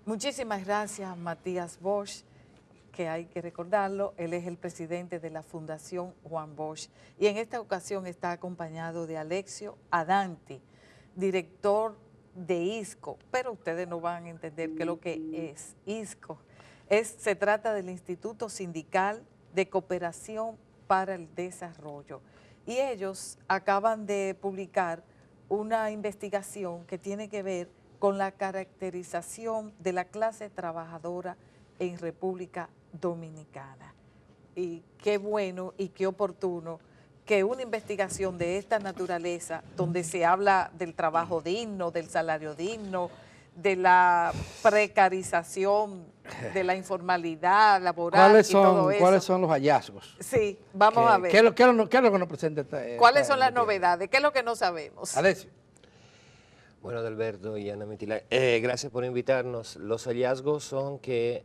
Muchísimas gracias, Matías Bosch, que hay que recordarlo, él es el presidente de la Fundación Juan Bosch y en esta ocasión está acompañado de Alexio Adanti, director de ISCO, pero ustedes no van a entender qué es lo que es ISCO. Se trata del Instituto Sindical de Cooperación para el Desarrollo y ellos acaban de publicar una investigación que tiene que ver con la caracterización de la clase trabajadora en República Dominicana. Y qué bueno y qué oportuno que una investigación de esta naturaleza, donde se habla del trabajo digno, del salario digno, de la precarización, de la informalidad laboral y todo eso. ¿Cuáles son los hallazgos? Sí, vamos a ver. ¿Qué es lo que nos presenta ¿Cuáles son las novedades? ¿Qué es lo que no sabemos? Alessio. Bueno, Adalberto y Ana Mitila, gracias por invitarnos. Los hallazgos son que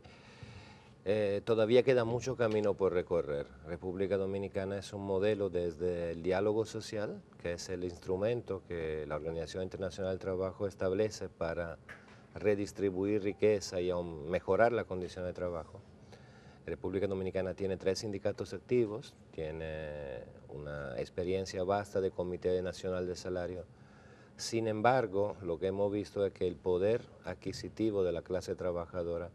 todavía queda mucho camino por recorrer. República Dominicana es un modelo desde el diálogo social, que es el instrumento que la Organización Internacional del Trabajo establece para redistribuir riqueza y aún mejorar la condición de trabajo. República Dominicana tiene 3 sindicatos activos, tiene una experiencia vasta de Comité Nacional de Salario. Sin embargo, lo que hemos visto es que el poder adquisitivo de la clase trabajadora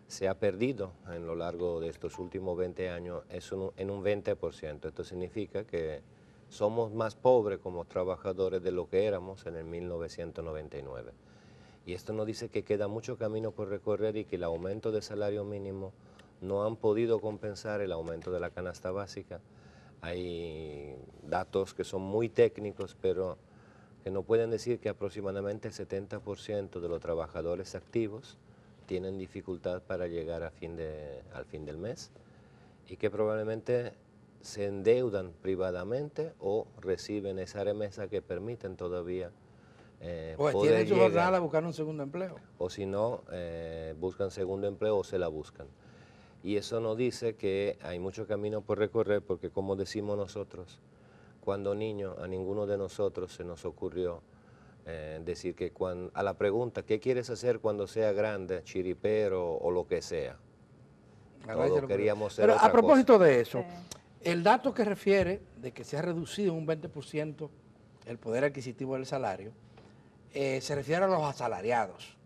se ha perdido en lo largo de estos últimos 20 años en un 20%. Esto significa que somos más pobres como trabajadores de lo que éramos en el 1999. Y esto nos dice que queda mucho camino por recorrer y que el aumento del salario mínimo no han podido compensar el aumento de la canasta básica. Hay datos que son muy técnicos, pero que nos pueden decir que aproximadamente el 70% de los trabajadores activos tienen dificultad para llegar al fin del mes y que probablemente se endeudan privadamente o reciben esa remesa que permiten todavía Pues poder tienen su llegar, jornada a buscar un segundo empleo. o si no, buscan segundo empleo o se la buscan. Y eso nos dice que hay mucho camino por recorrer porque, como decimos nosotros, cuando niños a ninguno de nosotros se nos ocurrió decir que a la pregunta ¿qué quieres hacer cuando sea grande, chiripero o lo que sea? Todos queríamos ser Pero otra a propósito cosa. de eso, el dato que refiere de que se ha reducido en un 20% el poder adquisitivo del salario, se refiere a los asalariados.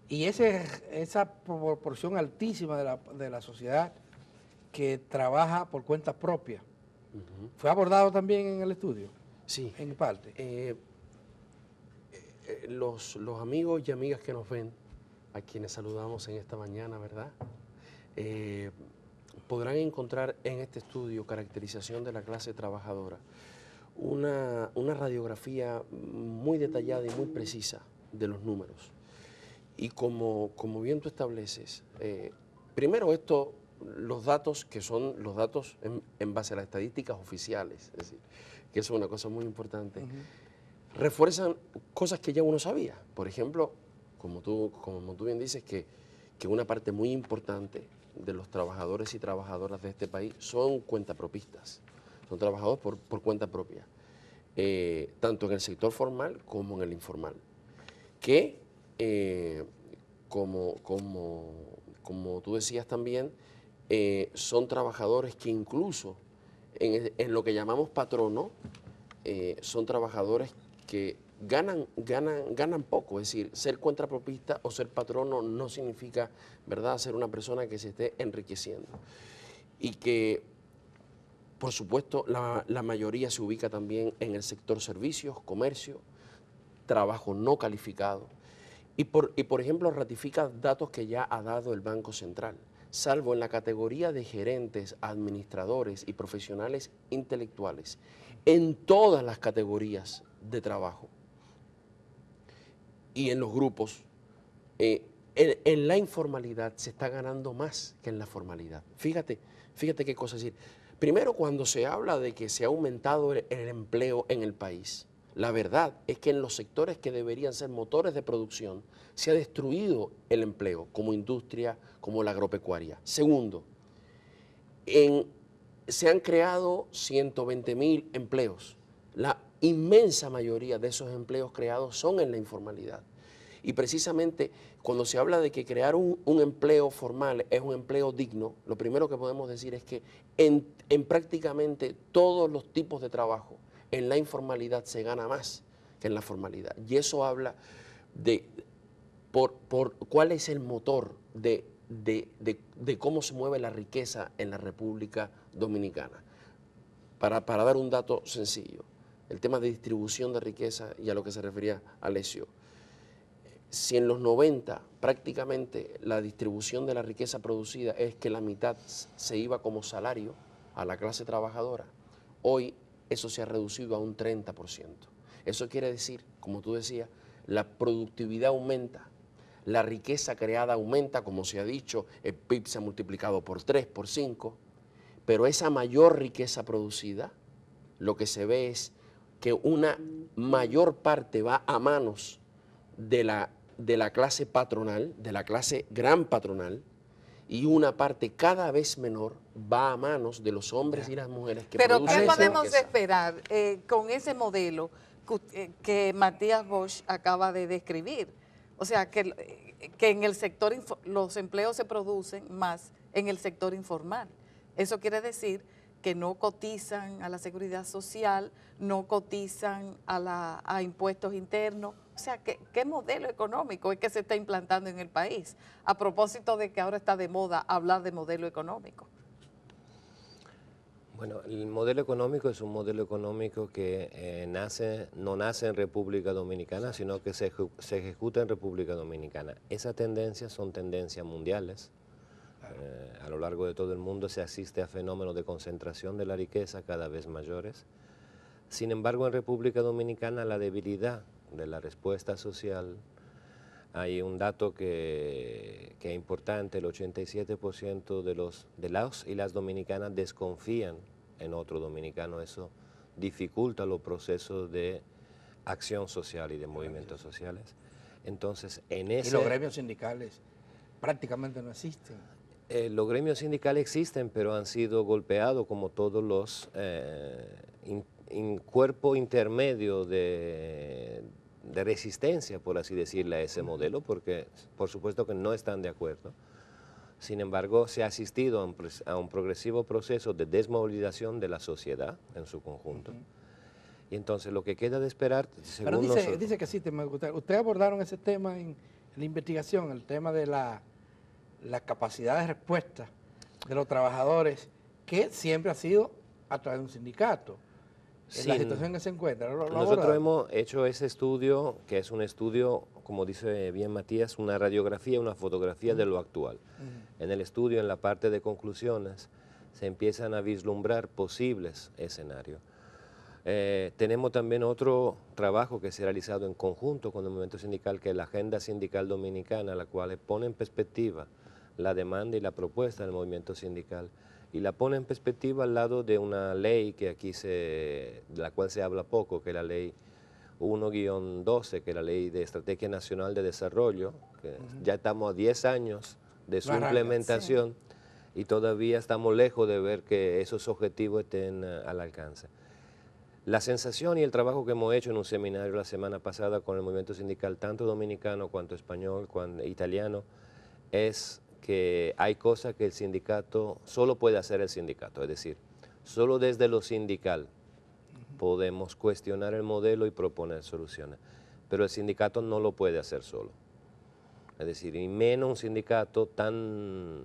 Y esa proporción altísima de la sociedad que trabaja por cuenta propia, ¿fue abordado también en el estudio? Sí. En parte. Los amigos y amigas que nos ven, a quienes saludamos en esta mañana, ¿verdad? Podrán encontrar en este estudio caracterización de la clase trabajadora, una radiografía muy detallada y muy precisa de los números. Y como bien tú estableces, primero los datos que son los datos en base a las estadísticas oficiales, es decir, que eso es una cosa muy importante, refuerzan cosas que ya uno sabía. Por ejemplo, como tú bien dices, que una parte muy importante de los trabajadores y trabajadoras de este país son cuentapropistas, son trabajadores por cuenta propia, tanto en el sector formal como en el informal, que como tú decías también, son trabajadores que incluso en lo que llamamos patrono, son trabajadores que ganan poco. Es decir, ser contrapropista o ser patrono no significa, ¿verdad?, ser una persona que se esté enriqueciendo. Y que, por supuesto, la mayoría se ubica también en el sector servicios, comercio, trabajo no calificado. Y por ejemplo, ratifica datos que ya ha dado el Banco Central. Salvo en la categoría de gerentes, administradores y profesionales intelectuales, en todas las categorías de trabajo y en los grupos, en la informalidad se está ganando más que en la formalidad. Fíjate qué cosa decir. Primero, cuando se habla de que se ha aumentado el empleo en el país, la verdad es que en los sectores que deberían ser motores de producción se ha destruido el empleo, como industria, como la agropecuaria. Segundo, se han creado 120.000 empleos. La inmensa mayoría de esos empleos creados son en la informalidad. Y precisamente cuando se habla de que crear un empleo formal es un empleo digno, lo primero que podemos decir es que en prácticamente todos los tipos de trabajo, en la informalidad se gana más que en la formalidad. Y eso habla de por cuál es el motor de cómo se mueve la riqueza en la República Dominicana. Para dar un dato sencillo, el tema de distribución de riqueza y a lo que se refería Alessio. Si en los 90 prácticamente la distribución de la riqueza producida es que la mitad se iba como salario a la clase trabajadora, hoy eso se ha reducido a un 30%. Eso quiere decir, como tú decías, la productividad aumenta, la riqueza creada aumenta, como se ha dicho, el PIB se ha multiplicado por 3, por 5, pero esa mayor riqueza producida, lo que se ve es que una mayor parte va a manos de la clase patronal, de la clase gran patronal, y una parte cada vez menor va a manos de los hombres y las mujeres que Pero producen ¿qué esa podemos riqueza. esperar con ese modelo que Matías Bosch acaba de describir? O sea, que en el sector, los empleos se producen más en el sector informal. Eso quiere decir que no cotizan a la seguridad social, no cotizan a impuestos internos. O sea, ¿qué modelo económico es que se está implantando en el país? A propósito de que ahora está de moda hablar de modelo económico. Bueno, el modelo económico es un modelo económico que no nace en República Dominicana, sino que se ejecuta en República Dominicana. Esas tendencias son tendencias mundiales. A lo largo de todo el mundo se asiste a fenómenos de concentración de la riqueza cada vez mayores. Sin embargo, en República Dominicana la debilidad de la respuesta social, hay un dato que es importante: el 87% de los y las dominicanas desconfían en otro dominicano. Eso dificulta los procesos de acción social y de movimientos sociales. Entonces, Y los gremios sindicales prácticamente no existen. Los gremios sindicales existen, pero han sido golpeados como todos los cuerpos intermedios de resistencia, por así decirle, a ese modelo, porque por supuesto que no están de acuerdo. Sin embargo, se ha asistido a un progresivo proceso de desmovilización de la sociedad en su conjunto. Y entonces lo que queda de esperar, según Pero nosotros... dice que sí, ustedes abordaron ese tema en la investigación, el tema de la capacidad de respuesta de los trabajadores, que siempre ha sido a través de un sindicato. En la situación en que se encuentra. Nosotros hemos hecho ese estudio, que es un estudio, como dice bien Matías, una radiografía, una fotografía de lo actual. En el estudio, en la parte de conclusiones, se empiezan a vislumbrar posibles escenarios. Tenemos también otro trabajo que se ha realizado en conjunto con el movimiento sindical, que es la Agenda Sindical Dominicana, la cual pone en perspectiva la demanda y la propuesta del movimiento sindical, y la pone en perspectiva al lado de una ley que aquí de la cual se habla poco, que es la ley 1-12, que es la Ley de Estrategia Nacional de Desarrollo, que ya estamos a 10 años de su implementación, y todavía estamos lejos de ver que esos objetivos estén al alcance. La sensación y el trabajo que hemos hecho en un seminario la semana pasada con el movimiento sindical, tanto dominicano cuanto español, cuanto italiano, es que hay cosas que el sindicato, solo puede hacer el sindicato, es decir, solo desde lo sindical podemos cuestionar el modelo y proponer soluciones, pero el sindicato no lo puede hacer solo. Es decir, y menos un sindicato tan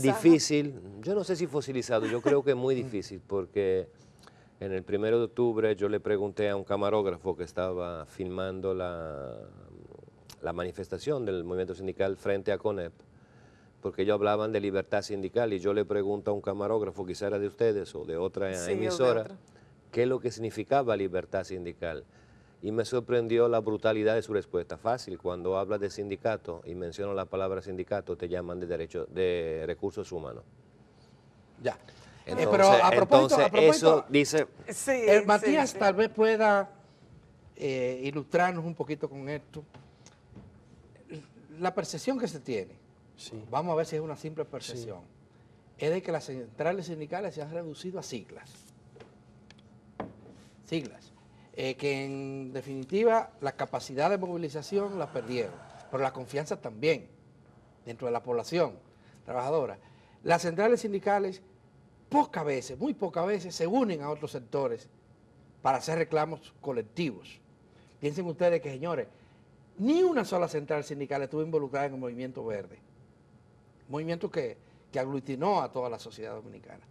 difícil, yo no sé si fosilizado, yo creo que es muy difícil, porque en el 1 de octubre yo le pregunté a un camarógrafo que estaba filmando la manifestación del movimiento sindical frente a CONEP, porque ellos hablaban de libertad sindical, y yo le pregunto a un camarógrafo, quizá era de ustedes o de otra emisora, qué es lo que significaba libertad sindical. Y me sorprendió la brutalidad de su respuesta. Fácil, cuando hablas de sindicato y mencionas la palabra sindicato, te llaman de recursos humanos. Ya. Entonces, pero a propósito, eso dice... Matías tal vez pueda ilustrarnos un poquito con esto. La percepción que se tiene, vamos a ver si es una simple percepción, es de que las centrales sindicales se han reducido a siglas. que en definitiva la capacidad de movilización la perdieron, pero la confianza también dentro de la población trabajadora. Las centrales sindicales pocas veces, muy pocas veces, se unen a otros sectores para hacer reclamos colectivos. Piensen ustedes que, señores, ni una sola central sindical estuvo involucrada en el movimiento verde, movimiento que aglutinó a toda la sociedad dominicana.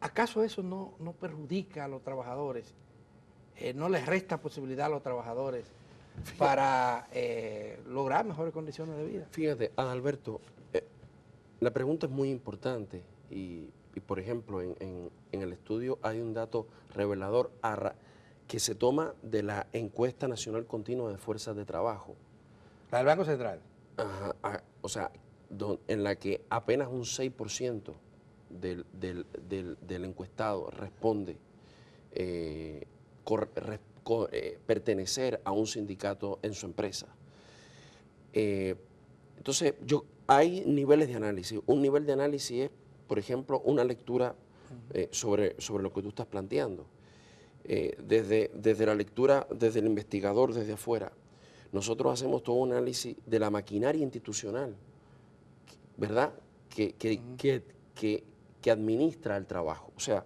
¿Acaso eso no perjudica a los trabajadores? ¿No les resta posibilidad a los trabajadores para lograr mejores condiciones de vida? Fíjate, Adalberto, la pregunta es muy importante y por ejemplo, en el estudio hay un dato revelador que se toma de la Encuesta Nacional Continua de Fuerzas de Trabajo. La del Banco Central. Ajá, o sea, en la que apenas un 6% del encuestado responde pertenecer a un sindicato en su empresa. Entonces, hay niveles de análisis. Un nivel de análisis es, por ejemplo, una lectura sobre lo que tú estás planteando. Desde la lectura, desde el investigador, desde afuera, nosotros hacemos todo un análisis de la maquinaria institucional, ¿verdad?, que administra el trabajo. O sea,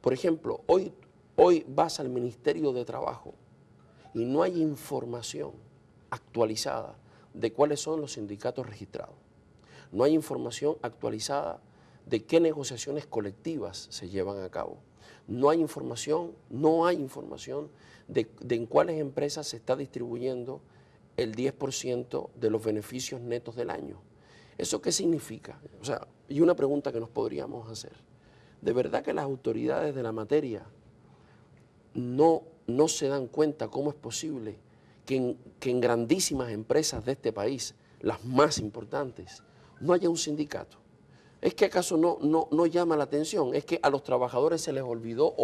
por ejemplo, hoy vas al Ministerio de Trabajo y no hay información actualizada de cuáles son los sindicatos registrados. No hay información actualizada de qué negociaciones colectivas se llevan a cabo. No hay información de en cuáles empresas se está distribuyendo el 10% de los beneficios netos del año. ¿Eso qué significa? O sea, y una pregunta que nos podríamos hacer. ¿De verdad que las autoridades de la materia no se dan cuenta cómo es posible que en grandísimas empresas de este país, las más importantes, no haya un sindicato? ¿Es que acaso no llama la atención? ¿Es que a los trabajadores se les olvidó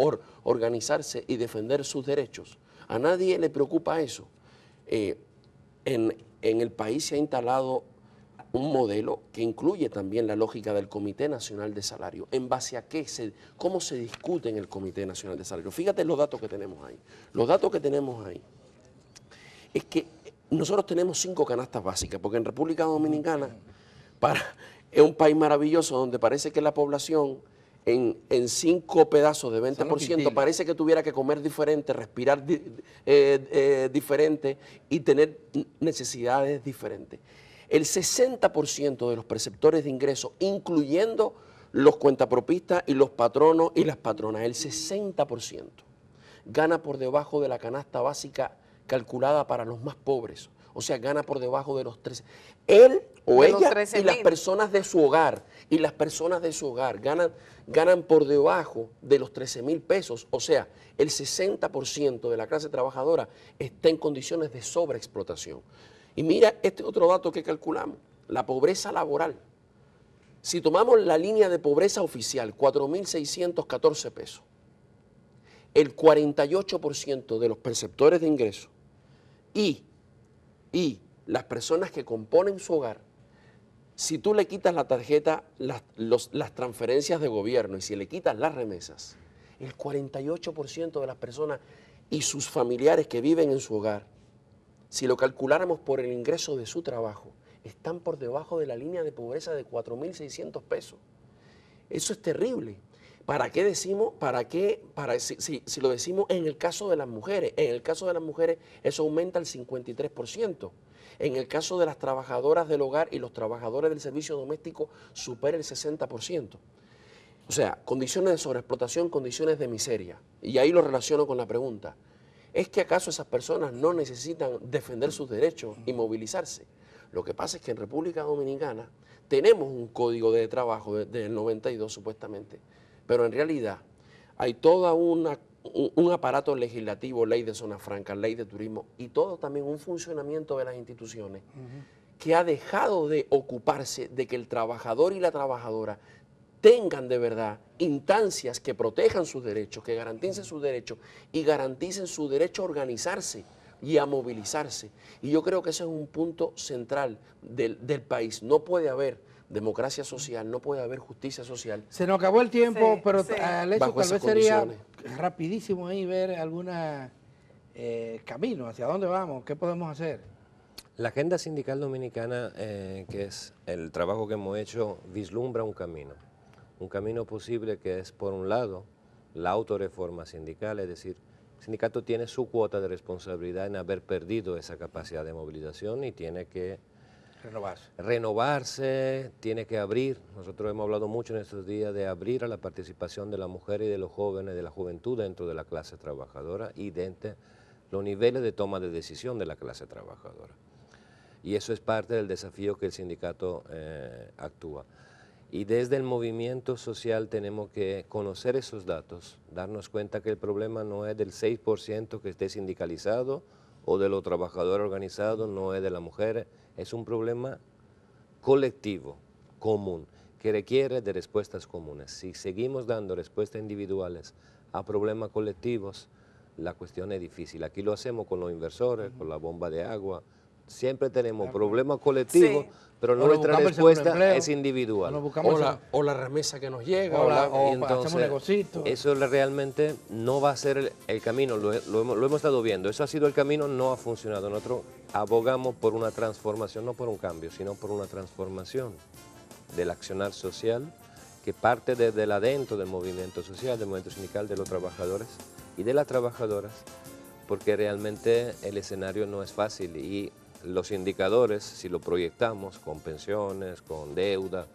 organizarse y defender sus derechos? A nadie le preocupa eso. En el país se ha instalado un modelo que incluye también la lógica del Comité Nacional de Salario. ¿En base a qué? ¿Cómo se discute en el Comité Nacional de Salario? Fíjate los datos que tenemos ahí. Los datos que tenemos ahí es que nosotros tenemos 5 canastas básicas, porque en República Dominicana es un país maravilloso donde parece que la población en 5 pedazos de 20% parece que tuviera que comer diferente, respirar diferente y tener necesidades diferentes. El 60% de los perceptores de ingresos, incluyendo los cuentapropistas y los patronos y las patronas, el 60% gana por debajo de la canasta básica calculada para los más pobres. O sea, gana por debajo de los 13. Él o ella y las personas de su hogar, ganan por debajo de los 13.000 pesos. O sea, el 60% de la clase trabajadora está en condiciones de sobreexplotación. Y mira este otro dato que calculamos, la pobreza laboral. Si tomamos la línea de pobreza oficial, 4.614 pesos, el 48% de los perceptores de ingresos y las personas que componen su hogar, si tú le quitas la tarjeta, las transferencias de gobierno y si le quitas las remesas, el 48% de las personas y sus familiares que viven en su hogar, si lo calculáramos por el ingreso de su trabajo, están por debajo de la línea de pobreza de 4.600 pesos. Eso es terrible. ¿Para qué decimos? Si lo decimos en el caso de las mujeres, eso aumenta el 53%. En el caso de las trabajadoras del hogar y los trabajadores del servicio doméstico, supera el 60%. O sea, condiciones de sobreexplotación, condiciones de miseria. Y ahí lo relaciono con la pregunta. ¿Es que acaso esas personas no necesitan defender sus derechos y movilizarse? Lo que pasa es que en República Dominicana tenemos un código de trabajo del 92 supuestamente, pero en realidad hay todo un aparato legislativo, ley de zonas francas, ley de turismo y todo también un funcionamiento de las instituciones que ha dejado de ocuparse de que el trabajador y la trabajadora tengan de verdad instancias que protejan sus derechos, que garanticen sus derechos y garanticen su derecho a organizarse y a movilizarse. Y yo creo que ese es un punto central del país. No puede haber democracia social, no puede haber justicia social. Se nos acabó el tiempo, Sí, pero sí. Alessio, Bajo tal esas vez sería condiciones. rapidísimo ahí ver algún camino, hacia dónde vamos, qué podemos hacer. La agenda sindical dominicana, que es el trabajo que hemos hecho, vislumbra un camino posible que es, por un lado, la autorreforma sindical, es decir, el sindicato tiene su cuota de responsabilidad en haber perdido esa capacidad de movilización y tiene que renovarse, tiene que abrir. Nosotros hemos hablado mucho en estos días de abrir a la participación de la mujer y de los jóvenes, de la juventud dentro de la clase trabajadora y dentro de los niveles de toma de decisión de la clase trabajadora. Y eso es parte del desafío que el sindicato actúa. Y desde el movimiento social tenemos que conocer esos datos, darnos cuenta que el problema no es del 6% que esté sindicalizado o de los trabajadores organizados, no es de las mujeres, es un problema colectivo, común, que requiere de respuestas comunes. Si seguimos dando respuestas individuales a problemas colectivos, la cuestión es difícil. Aquí lo hacemos con los inversores, con la bomba de agua. Siempre tenemos problemas colectivos, Sí. pero O nos nuestra buscamos el segundo respuesta empleo, es individual. nos buscamos O la remesa que nos llega, o o la- hacemos un negocito. Eso realmente no va a ser el camino, lo hemos estado viendo, eso ha sido el camino, no ha funcionado. Nosotros abogamos por una transformación, no por un cambio, sino por una transformación del accionar social que parte desde el adentro del movimiento social, del movimiento sindical, de los trabajadores y de las trabajadoras, porque realmente el escenario no es fácil y los indicadores, si lo proyectamos con pensiones, con deuda,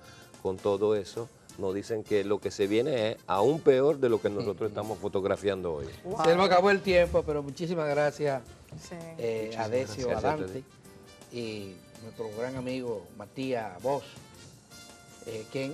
con todo eso, nos dicen que lo que se viene es aún peor de lo que nosotros estamos fotografiando hoy. Wow. Se nos acabó el tiempo, pero muchísimas gracias Sí. a Decio, a gracias. Dante y nuestro gran amigo Matías Bosch, quien,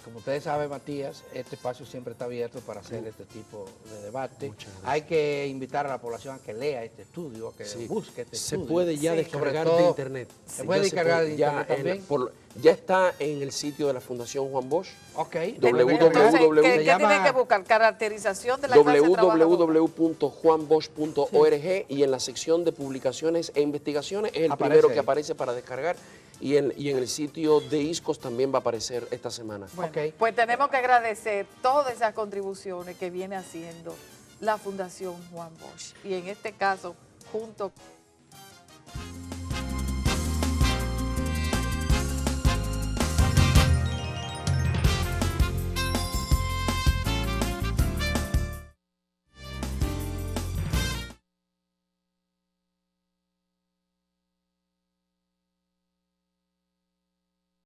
como ustedes saben, Matías, este espacio siempre está abierto para hacer este tipo de debate. Hay que invitar a la población a que lea este estudio, a que Sí. busque este Se estudio. puede ya Sí. descargar Sobre de todo, internet. se puede Ya descargar de ya internet también. ya está en el sitio de la Fundación Juan Bosch. Ok. Entonces, www. ¿qué Se llama- tienen que buscar? Caracterización de la clase trabajadora. www.juanbosch.org y en la sección de publicaciones e investigaciones es el Aparece primero ahí. que aparece para descargar y en el sitio de ISCOS también va a aparecer esta semana. Bueno, Ok. pues tenemos que agradecer todas esas contribuciones que viene haciendo la Fundación Juan Bosch. Y en este caso, junto